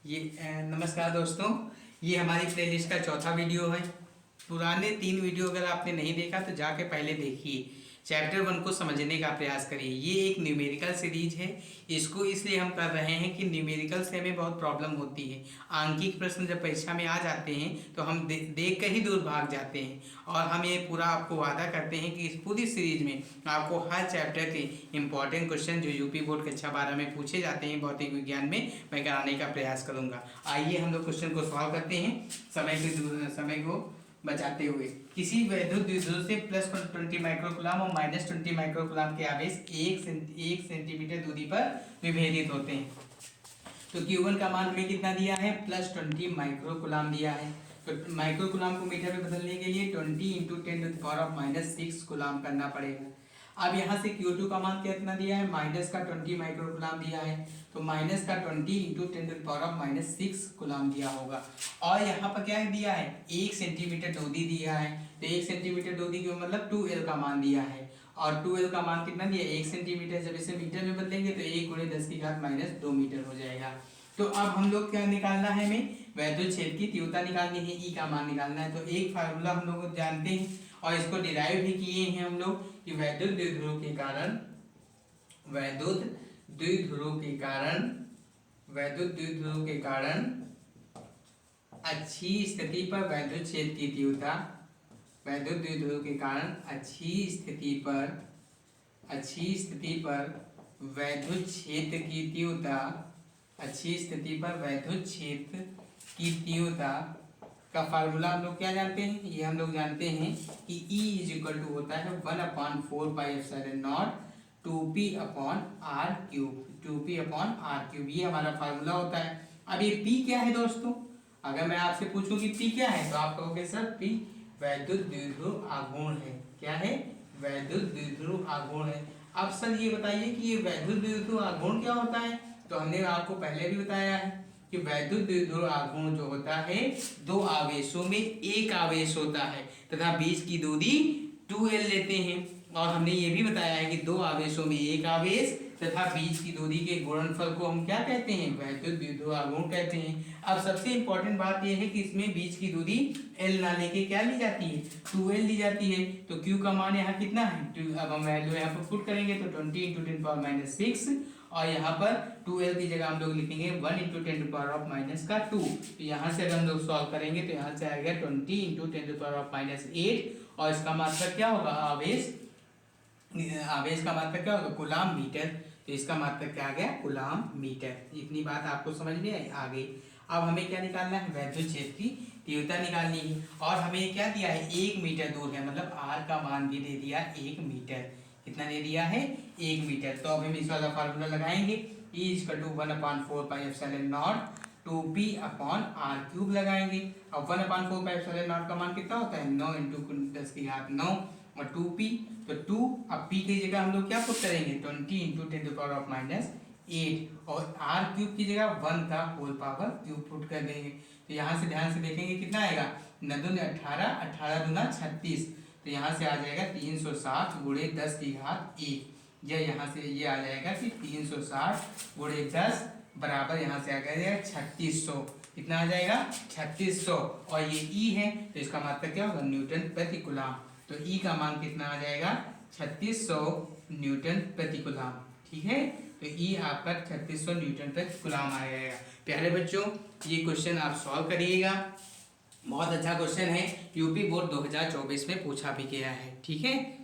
नमस्कार दोस्तों, ये हमारी प्लेलिस्ट का चौथा वीडियो है। पुराने 3 वीडियो अगर आपने नहीं देखा तो जाके पहले देखिए, चैप्टर 1 को समझने का प्रयास करिए। ये एक न्यूमेरिकल सीरीज है। इसको इसलिए हम कर रहे हैं कि न्यूमेरिकल से हमें बहुत प्रॉब्लम होती है। आंकिक प्रश्न जब परीक्षा में आ जाते हैं तो हम देख कर ही दूर भाग जाते हैं। और हम ये पूरा आपको वादा करते हैं कि इस पूरी सीरीज में आपको हर चैप्टर के इंपॉर्टेंट क्वेश्चन जो यूपी बोर्ड कक्षा 12 में पूछे जाते हैं भौतिक विज्ञान में, मैं कराने का प्रयास करूँगा। आइए हम लोग क्वेश्चन को सॉल्व करते हैं समय को बचाते हुए। किसी वैद्युत द्विध्रुव से +20 माइक्रोकुलाम और -20 माइक्रोकुलाम के आवेश 1 सेंटीमीटर दूरी पर विभेदित होते हैं। तो Q1 का मान हमें कितना दिया है? +20 माइक्रोकुलाम दिया है। तो माइक्रोकुलाम को मीटर में बदलने के लिए 20 × 10⁻⁻6 कुलाम करना पड़ेगा। अब यहाँ से Q2 का मान कितना दिया है? -20 माइक्रोकुलाम दिया है। तो -20 × 10⁻6 कुलाम दिया होगा। और यहाँ पर क्या दिया है? 1 सेंटीमीटर दूरी दिया है। तो 1 सेंटीमीटर दूरी का मतलब 2L का मान दिया है। और 2L का मान कितना दिया? 1 सेंटीमीटर। जब इसे मीटर में बदलेंगे तो 1 × 10⁻² मीटर हो जाएगा। तो अब हम लोग क्या निकालना है? हमें वैद्युत क्षेत्र की तीव्रता निकालनी है, ई का मान निकालना है। तो एक फार्मूला हम लोग जानते हैं और इसको डिराइव भी किए हैं हम लोग कि वैद्युत द्विध्रुव के कारण अच्छी स्थिति पर वैद्युत क्षेत्र की तीव्रता, वैद्युत द्विध्रुव के कारण अच्छी स्थिति पर वैद्युत क्षेत्र की तीव्रता का फार्मूला हम लोग क्या जानते हैं? ये हम लोग जानते हैं कि E होता है 1/4πε0 2p/r³। ये हमारा फार्मूला होता है। अब ये P क्या है दोस्तों? अगर मैं आपसे पूछूं कि P क्या है तो आप कहोगे सर P वैद्युत द्विध्रुव आघूर्ण है। क्या है? वैद्युत द्विध्रुव आघूर्ण है। अब सर ये बताइए कि ये वैद्युत द्विध्रुव आघूर्ण क्या होता है? तो हमने आपको पहले भी बताया है कि वैद्युत द्विध्रुव आघूर्ण जो होता है 2 आवेशों में एक आवेश होता है तथा बीच की दूरी 2L लेते हैं। और हमने ये भी बताया है कि 2 आवेशों में एक आवेश तथा बीच की दूरी के गुणनफल को हम क्या कहते हैं? वैद्युत द्विध्रुव आघूर्ण कहते हैं। अब सबसे इंपॉर्टेंट बात यह है कि इसमें बीच की दूरी L ना लेके क्या ली जाती है? 2L ली जाती है। तो Q का मान यहाँ कितना है? अब हम वैल्यू यहाँ पर पुट करेंगे तो 20 × 10⁻6 और यहाँ पर 2L की जगह हम लोग लिखेंगे 1 × 10⁻²। तो यहाँ से अगर हम लोग सॉल्व करेंगे तो यहाँ से आएगा 20 × 10⁻8 और इसका मात्रक क्या होगा? आवेश का मात्रक क्या होगा? Coulomb metre. तो इसका मात्रक क्या आ गया? Coulomb metre. इतनी बात आपको समझ में आई? आ गई। अब हमें क्या निकालना है? वैद्युत क्षेत्र की तीव्रता निकालनी है। और हमें क्या दिया है? 1 मीटर दूर है, मतलब R का मान भी दे दिया 1 मीटर। कितना दे दिया है? 1 मीटर। तो अब हम इस वाला फार्मूला लगाएंगे। E = 1/4πε0 2p/r³ लगाएंगे। अब 1/4πε0 का मान कितना होता है? 9 × 10⁹ और 2p। तो 2 अब p की जगह हम लोग क्या पुट करेंगे? 20 × 10⁻8 और r³ की जगह 1 का होल पावर क्यूब पुट कर देंगे। तो यहाँ से ध्यान से देखेंगे कितना आएगा? 9 दूनी 18, 18 दूना 36। तो यहाँ से आ जाएगा 360 × 10⁻1। या यहाँ से ये आ जाएगा कि 360 × 10 बराबर यहाँ से आ जाएगा 3600। कितना आ जाएगा? 3600। और ये E है तो इसका मात्रक क्या होगा? न्यूटन प्रति कूलाम। तो E का मान कितना आ जाएगा? 3600 न्यूटन प्रति कूलाम। ठीक है, तो E आपका 3600 न्यूटन प्रति कूलाम आ जाएगा। प्यारे बच्चों, ये क्वेश्चन आप सॉल्व करिएगा। बहुत अच्छा क्वेश्चन है, यूपी बोर्ड 2024 में पूछा भी गया है। ठीक है।